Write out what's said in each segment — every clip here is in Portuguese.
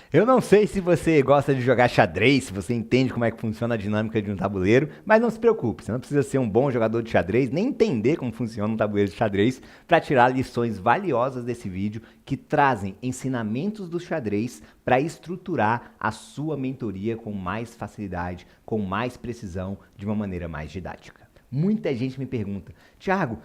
Eu não sei se você gosta de jogar xadrez, se você entende como é que funciona a dinâmica de um tabuleiro, mas não se preocupe, você não precisa ser um bom jogador de xadrez, nem entender como funciona um tabuleiro de xadrez para tirar lições valiosas desse vídeo que trazem ensinamentos do xadrez para estruturar a sua mentoria com mais facilidade, com mais precisão, de uma maneira mais didática. Muita gente me pergunta, Thiago,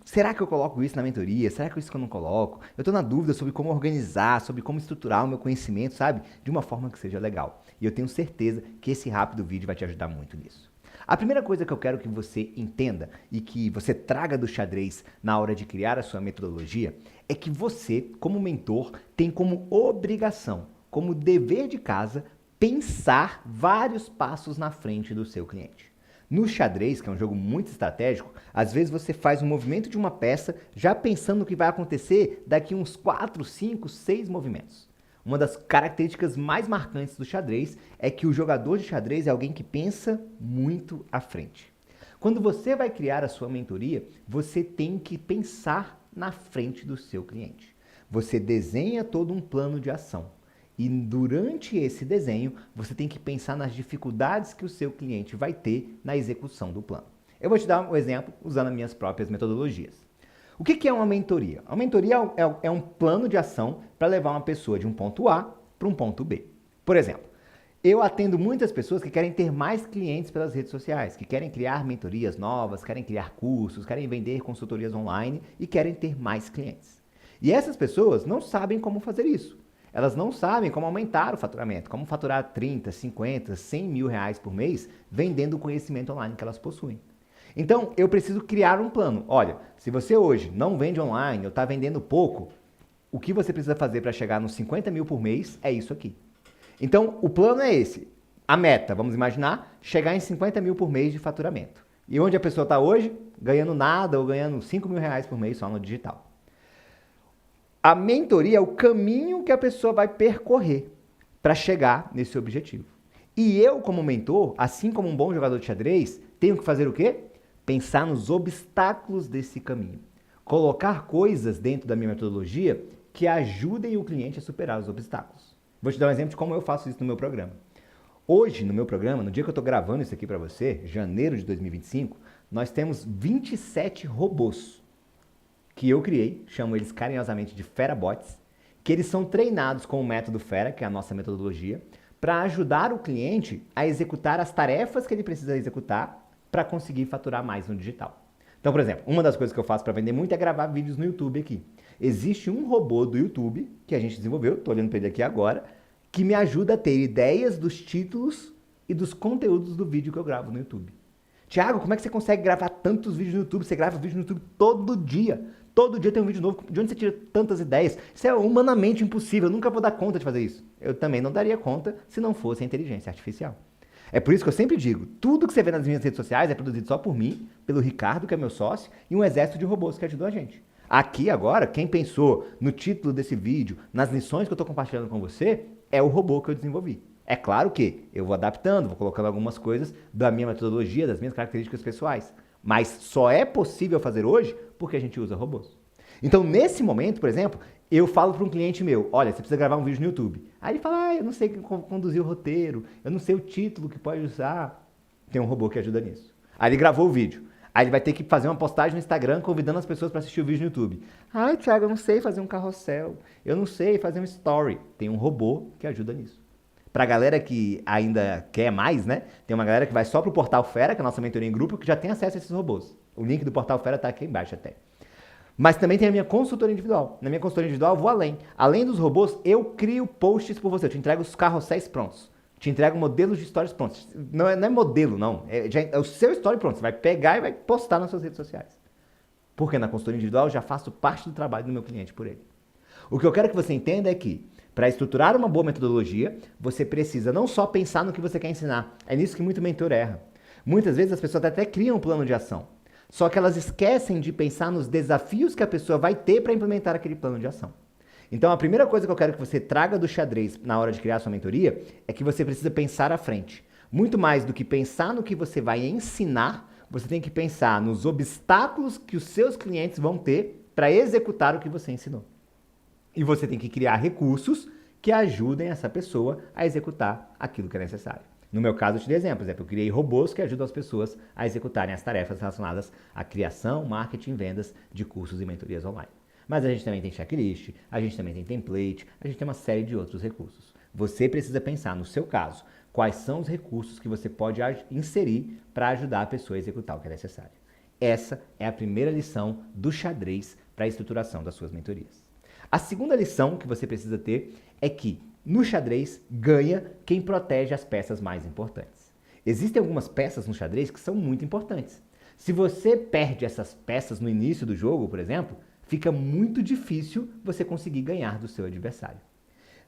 será que eu coloco isso na mentoria? Será que é isso que eu não coloco? Eu estou na dúvida sobre como organizar, sobre como estruturar o meu conhecimento, sabe? De uma forma que seja legal. E eu tenho certeza que esse rápido vídeo vai te ajudar muito nisso. A primeira coisa que eu quero que você entenda e que você traga do xadrez na hora de criar a sua metodologia é que você, como mentor, tem como obrigação, como dever de casa, pensar vários passos na frente do seu cliente. No xadrez, que é um jogo muito estratégico, às vezes você faz um movimento de uma peça já pensando no que vai acontecer daqui uns 4, 5, 6 movimentos. Uma das características mais marcantes do xadrez é que o jogador de xadrez é alguém que pensa muito à frente. Quando você vai criar a sua mentoria, você tem que pensar na frente do seu cliente. Você desenha todo um plano de ação. E durante esse desenho, você tem que pensar nas dificuldades que o seu cliente vai ter na execução do plano. Eu vou te dar um exemplo usando as minhas próprias metodologias. O que é uma mentoria? A mentoria é um plano de ação para levar uma pessoa de um ponto A para um ponto B. Por exemplo, eu atendo muitas pessoas que querem ter mais clientes pelas redes sociais, que querem criar mentorias novas, querem criar cursos, querem vender consultorias online e querem ter mais clientes. E essas pessoas não sabem como fazer isso. Elas não sabem como aumentar o faturamento, como faturar 30, 50, 100 mil reais por mês vendendo o conhecimento online que elas possuem. Então, eu preciso criar um plano. Olha, se você hoje não vende online ou está vendendo pouco, o que você precisa fazer para chegar nos 50 mil por mês é isso aqui. Então, o plano é esse. A meta, vamos imaginar, chegar em 50 mil por mês de faturamento. E onde a pessoa está hoje? Ganhando nada ou ganhando 5 mil reais por mês só no digital. A mentoria é o caminho que a pessoa vai percorrer para chegar nesse objetivo. E eu, como mentor, assim como um bom jogador de xadrez, tenho que fazer o quê? Pensar nos obstáculos desse caminho. Colocar coisas dentro da minha metodologia que ajudem o cliente a superar os obstáculos. Vou te dar um exemplo de como eu faço isso no meu programa. Hoje, no meu programa, no dia que eu estou gravando isso aqui para você, janeiro de 2025, nós temos 27 robôs que eu criei, chamo eles carinhosamente de FeraBots, que eles são treinados com o método Fera, que é a nossa metodologia, para ajudar o cliente a executar as tarefas que ele precisa executar para conseguir faturar mais no digital. Então, por exemplo, uma das coisas que eu faço para vender muito é gravar vídeos no YouTube aqui. Existe um robô do YouTube que a gente desenvolveu, estou olhando para ele aqui agora, que me ajuda a ter ideias dos títulos e dos conteúdos do vídeo que eu gravo no YouTube. Tiago, como é que você consegue gravar tantos vídeos no YouTube? Você grava vídeo no YouTube todo dia. Todo dia tem um vídeo novo. De onde você tira tantas ideias? Isso é humanamente impossível. Eu nunca vou dar conta de fazer isso. Eu também não daria conta se não fosse a inteligência artificial. É por isso que eu sempre digo, tudo que você vê nas minhas redes sociais é produzido só por mim, pelo Ricardo, que é meu sócio, e um exército de robôs que ajudou a gente. Aqui agora, quem pensou no título desse vídeo, nas lições que eu estou compartilhando com você, é o robô que eu desenvolvi. É claro que eu vou adaptando, vou colocando algumas coisas da minha metodologia, das minhas características pessoais. Mas só é possível fazer hoje porque a gente usa robôs. Então, nesse momento, por exemplo, eu falo para um cliente meu, olha, você precisa gravar um vídeo no YouTube. Aí ele fala, eu não sei conduzir o roteiro, eu não sei o título que pode usar. Tem um robô que ajuda nisso. Aí ele gravou o vídeo. Aí ele vai ter que fazer uma postagem no Instagram convidando as pessoas para assistir o vídeo no YouTube. Ai, Thiago, eu não sei fazer um carrossel, eu não sei fazer um story. Tem um robô que ajuda nisso. Pra galera que ainda quer mais, né? Tem uma galera que vai só pro Portal Fera, que é a nossa mentoria em grupo, que já tem acesso a esses robôs. O link do Portal Fera tá aqui embaixo até. Mas também tem a minha consultoria individual. Na minha consultoria individual eu vou além. Além dos robôs, eu crio posts por você. Eu te entrego os carrosséis prontos. Te entrego modelos de stories prontos. Não é modelo, não. É o seu story pronto. Você vai pegar e vai postar nas suas redes sociais. Porque na consultoria individual eu já faço parte do trabalho do meu cliente por ele. O que eu quero que você entenda é que, para estruturar uma boa metodologia, você precisa não só pensar no que você quer ensinar. É nisso que muito mentor erra. Muitas vezes as pessoas até criam um plano de ação. Só que elas esquecem de pensar nos desafios que a pessoa vai ter para implementar aquele plano de ação. Então, a primeira coisa que eu quero que você traga do xadrez na hora de criar sua mentoria é que você precisa pensar à frente. Muito mais do que pensar no que você vai ensinar, você tem que pensar nos obstáculos que os seus clientes vão ter para executar o que você ensinou. E você tem que criar recursos que ajudem essa pessoa a executar aquilo que é necessário. No meu caso, eu te dei exemplos. Eu criei robôs que ajudam as pessoas a executarem as tarefas relacionadas à criação, marketing e vendas de cursos e mentorias online. Mas a gente também tem checklist, a gente também tem template, a gente tem uma série de outros recursos. Você precisa pensar, no seu caso, quais são os recursos que você pode inserir para ajudar a pessoa a executar o que é necessário. Essa é a primeira lição do xadrez para a estruturação das suas mentorias. A segunda lição que você precisa ter é que no xadrez ganha quem protege as peças mais importantes. Existem algumas peças no xadrez que são muito importantes. Se você perde essas peças no início do jogo, por exemplo, fica muito difícil você conseguir ganhar do seu adversário.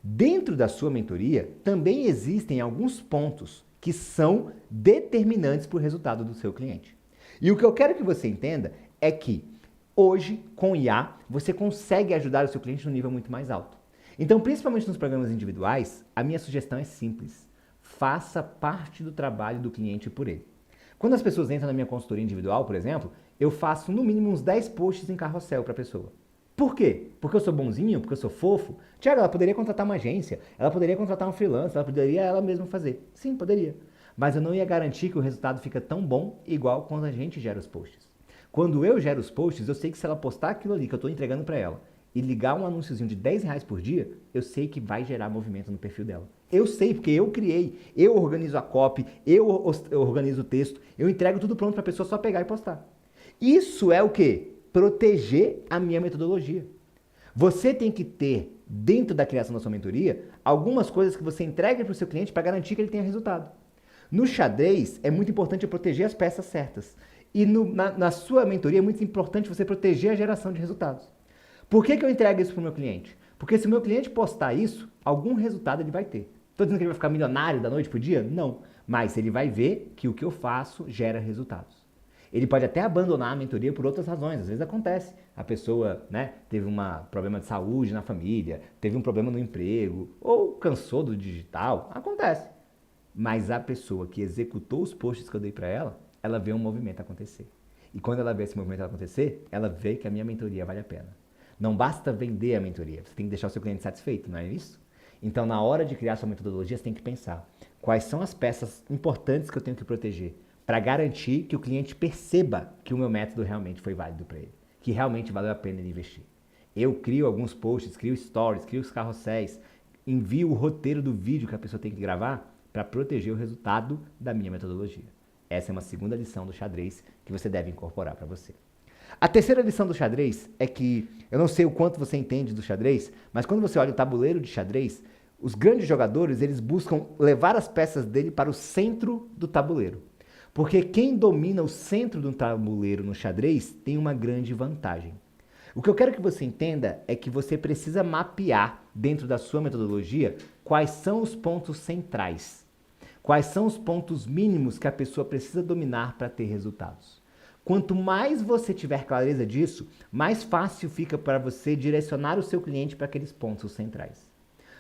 Dentro da sua mentoria, também existem alguns pontos que são determinantes para o resultado do seu cliente. E o que eu quero que você entenda é que hoje, com IA, você consegue ajudar o seu cliente num nível muito mais alto. Então, principalmente nos programas individuais, a minha sugestão é simples. Faça parte do trabalho do cliente por ele. Quando as pessoas entram na minha consultoria individual, por exemplo, eu faço no mínimo uns 10 posts em carrossel para a pessoa. Por quê? Porque eu sou bonzinho? Porque eu sou fofo? Tiago, ela poderia contratar uma agência, ela poderia contratar um freelancer, ela poderia ela mesma fazer. Sim, poderia. Mas eu não ia garantir que o resultado fica tão bom igual quando a gente gera os posts. Quando eu gero os posts, eu sei que se ela postar aquilo ali que eu estou entregando para ela e ligar um anúnciozinho de R$10 por dia, eu sei que vai gerar movimento no perfil dela. Eu sei, porque eu criei, eu organizo a copy, eu organizo o texto, eu entrego tudo pronto para a pessoa só pegar e postar. Isso é o quê? Proteger a minha metodologia. Você tem que ter, dentro da criação da sua mentoria, algumas coisas que você entrega para o seu cliente para garantir que ele tenha resultado. No xadrez, é muito importante proteger as peças certas. E na sua mentoria é muito importante você proteger a geração de resultados. Por que eu entrego isso para o meu cliente? Porque se o meu cliente postar isso, algum resultado ele vai ter. Estou dizendo que ele vai ficar milionário da noite para o dia? Não. Mas ele vai ver que o que eu faço gera resultados. Ele pode até abandonar a mentoria por outras razões. Às vezes acontece. A pessoa, teve um problema de saúde na família, teve um problema no emprego, ou cansou do digital. Acontece. Mas a pessoa que executou os posts que eu dei para ela, ela vê um movimento acontecer. E quando ela vê esse movimento acontecer, ela vê que a minha mentoria vale a pena. Não basta vender a mentoria, você tem que deixar o seu cliente satisfeito, não é isso? Então, na hora de criar sua metodologia, você tem que pensar quais são as peças importantes que eu tenho que proteger para garantir que o cliente perceba que o meu método realmente foi válido para ele, que realmente valeu a pena ele investir. Eu crio alguns posts, crio stories, crio os carrosséis, envio o roteiro do vídeo que a pessoa tem que gravar para proteger o resultado da minha metodologia. Essa é uma segunda lição do xadrez que você deve incorporar para você. A terceira lição do xadrez é que, eu não sei o quanto você entende do xadrez, mas quando você olha o tabuleiro de xadrez, os grandes jogadores, eles buscam levar as peças dele para o centro do tabuleiro. Porque quem domina o centro do tabuleiro no xadrez tem uma grande vantagem. O que eu quero que você entenda é que você precisa mapear, dentro da sua metodologia, quais são os pontos centrais. Quais são os pontos mínimos que a pessoa precisa dominar para ter resultados. Quanto mais você tiver clareza disso, mais fácil fica para você direcionar o seu cliente para aqueles pontos centrais.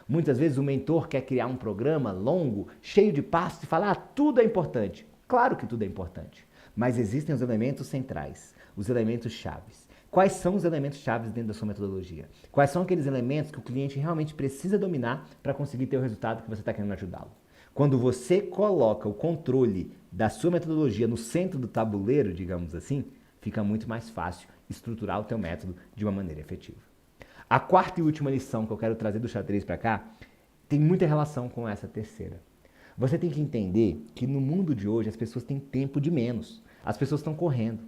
Muitas vezes o mentor quer criar um programa longo, cheio de passos e falar, tudo é importante. Claro que tudo é importante, mas existem os elementos centrais, os elementos chaves. Quais são os elementos chaves dentro da sua metodologia? Quais são aqueles elementos que o cliente realmente precisa dominar para conseguir ter o resultado que você está querendo ajudá-lo? Quando você coloca o controle da sua metodologia no centro do tabuleiro, digamos assim, fica muito mais fácil estruturar o teu método de uma maneira efetiva. A quarta e última lição que eu quero trazer do xadrez para cá tem muita relação com essa terceira. Você tem que entender que no mundo de hoje as pessoas têm tempo de menos. As pessoas estão correndo.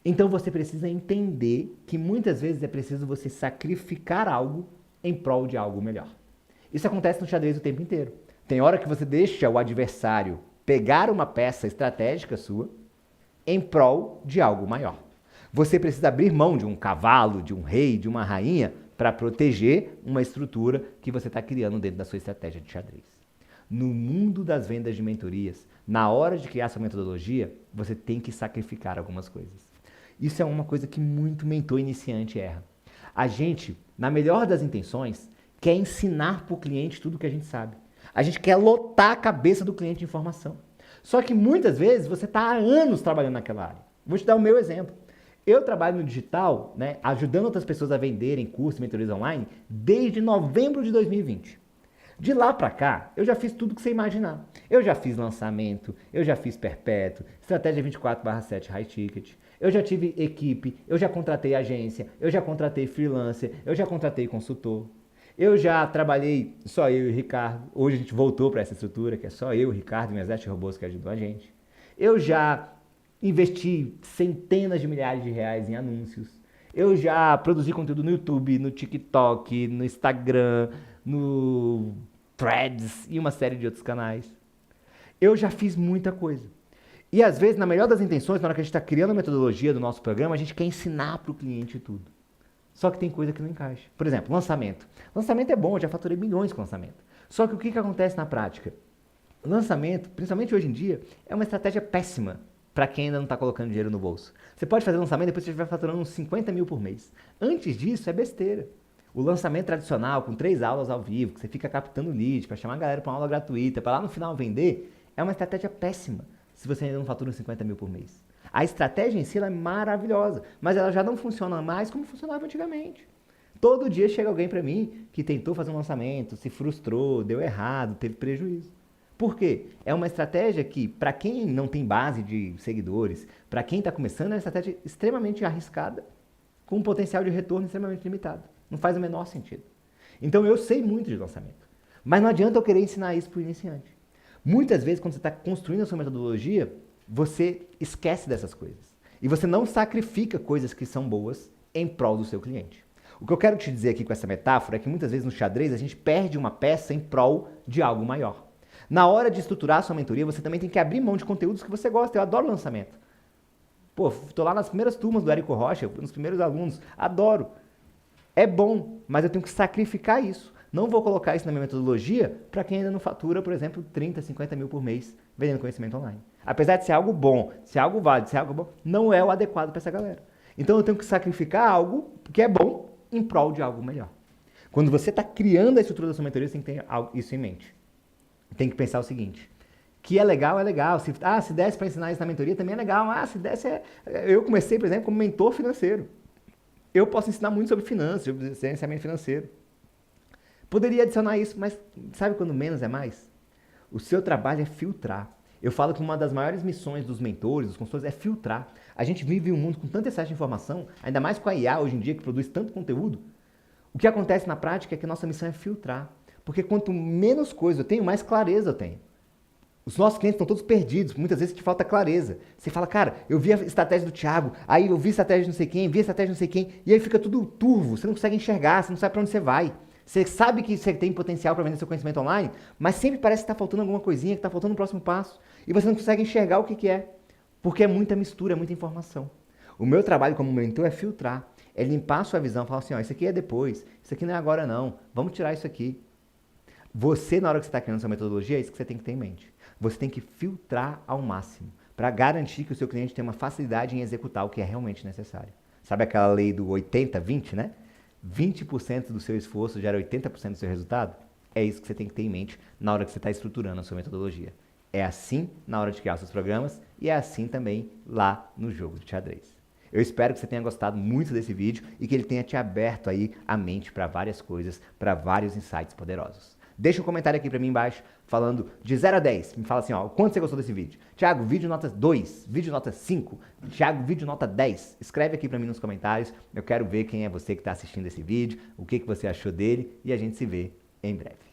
Então você precisa entender que muitas vezes é preciso você sacrificar algo em prol de algo melhor. Isso acontece no xadrez o tempo inteiro. Tem hora que você deixa o adversário pegar uma peça estratégica sua em prol de algo maior. Você precisa abrir mão de um cavalo, de um rei, de uma rainha para proteger uma estrutura que você está criando dentro da sua estratégia de xadrez. No mundo das vendas de mentorias, na hora de criar sua metodologia, você tem que sacrificar algumas coisas. Isso é uma coisa que muito mentor iniciante erra. A gente, na melhor das intenções, quer ensinar para o cliente tudo o que a gente sabe. A gente quer lotar a cabeça do cliente de informação. Só que muitas vezes você está há anos trabalhando naquela área. Vou te dar o meu exemplo. Eu trabalho no digital, ajudando outras pessoas a venderem cursos e mentorias online desde novembro de 2020. De lá para cá, eu já fiz tudo que você imaginar. Eu já fiz lançamento, eu já fiz perpétuo, estratégia 24/7 high ticket. Eu já tive equipe, eu já contratei agência, eu já contratei freelancer, eu já contratei consultor. Eu já trabalhei só eu e o Ricardo. Hoje a gente voltou para essa estrutura, que é só eu, o Ricardo e minhas 7 robôs que ajudam a gente. Eu já investi centenas de milhares de reais em anúncios. Eu já produzi conteúdo no YouTube, no TikTok, no Instagram, no Threads e uma série de outros canais. Eu já fiz muita coisa. E às vezes, na melhor das intenções, na hora que a gente está criando a metodologia do nosso programa, a gente quer ensinar para o cliente tudo. Só que tem coisa que não encaixa. Por exemplo, lançamento. Lançamento é bom, eu já faturei milhões com lançamento. Só que o que acontece na prática? Lançamento, principalmente hoje em dia, é uma estratégia péssima para quem ainda não está colocando dinheiro no bolso. Você pode fazer lançamento e depois você vai faturando uns 50 mil por mês. Antes disso, é besteira. O lançamento tradicional, com 3 aulas ao vivo, que você fica captando lead para chamar a galera para uma aula gratuita, para lá no final vender, é uma estratégia péssima se você ainda não fatura uns 50 mil por mês. A estratégia em si ela é maravilhosa, mas ela já não funciona mais como funcionava antigamente. Todo dia chega alguém para mim que tentou fazer um lançamento, se frustrou, deu errado, teve prejuízo. Por quê? É uma estratégia que, para quem não tem base de seguidores, para quem está começando, é uma estratégia extremamente arriscada, com um potencial de retorno extremamente limitado. Não faz o menor sentido. Então eu sei muito de lançamento, mas não adianta eu querer ensinar isso para o iniciante. Muitas vezes, quando você está construindo a sua metodologia, você esquece dessas coisas. E você não sacrifica coisas que são boas em prol do seu cliente. O que eu quero te dizer aqui com essa metáfora é que muitas vezes no xadrez a gente perde uma peça em prol de algo maior. Na hora de estruturar a sua mentoria, você também tem que abrir mão de conteúdos que você gosta. Eu adoro lançamento. Pô, tô lá nas primeiras turmas do Érico Rocha, nos primeiros alunos. Adoro. É bom, mas eu tenho que sacrificar isso. Não vou colocar isso na minha metodologia para quem ainda não fatura, por exemplo, 30, 50 mil por mês vendendo conhecimento online. Apesar de ser algo bom, ser algo válido, ser algo bom, não é o adequado para essa galera. Então eu tenho que sacrificar algo que é bom em prol de algo melhor. Quando você está criando a estrutura da sua mentoria, você tem que ter isso em mente. Tem que pensar o seguinte, que é legal. Se desse para ensinar isso na mentoria, também é legal. Se desse, eu comecei, por exemplo, como mentor financeiro. Eu posso ensinar muito sobre finanças, sobre gerenciamento financeiro. Poderia adicionar isso, mas sabe quando menos é mais? O seu trabalho é filtrar. Eu falo que uma das maiores missões dos mentores, dos consultores, é filtrar. A gente vive um mundo com tanta excesso de informação, ainda mais com a IA hoje em dia, que produz tanto conteúdo. O que acontece na prática é que a nossa missão é filtrar. Porque quanto menos coisa eu tenho, mais clareza eu tenho. Os nossos clientes estão todos perdidos, muitas vezes te falta clareza. Você fala, cara, eu vi a estratégia do Thiago, aí eu vi a estratégia de não sei quem, vi a estratégia de não sei quem, e aí fica tudo turvo, você não consegue enxergar, você não sabe para onde você vai. Você sabe que você tem potencial para vender seu conhecimento online, mas sempre parece que está faltando alguma coisinha, que está faltando um próximo passo, e você não consegue enxergar o que é, porque é muita mistura, é muita informação. O meu trabalho como mentor é filtrar, é limpar a sua visão, falar assim, ó, isso aqui é depois, isso aqui não é agora não, vamos tirar isso aqui. Você, na hora que você está criando sua metodologia, é isso que você tem que ter em mente. Você tem que filtrar ao máximo, para garantir que o seu cliente tenha uma facilidade em executar o que é realmente necessário. Sabe aquela lei do 80-20, né? 20% do seu esforço gera 80% do seu resultado? É isso que você tem que ter em mente na hora que você está estruturando a sua metodologia. É assim na hora de criar seus programas e é assim também lá no jogo de xadrez. Eu espero que você tenha gostado muito desse vídeo e que ele tenha te aberto aí a mente para várias coisas, para vários insights poderosos. Deixa um comentário aqui para mim embaixo falando de 0 a 10. Me fala assim, ó, quanto você gostou desse vídeo? Thiago, vídeo nota 2, vídeo nota 5, Thiago, vídeo nota 10. Escreve aqui para mim nos comentários. Eu quero ver quem é você que está assistindo esse vídeo, o que você achou dele e a gente se vê em breve.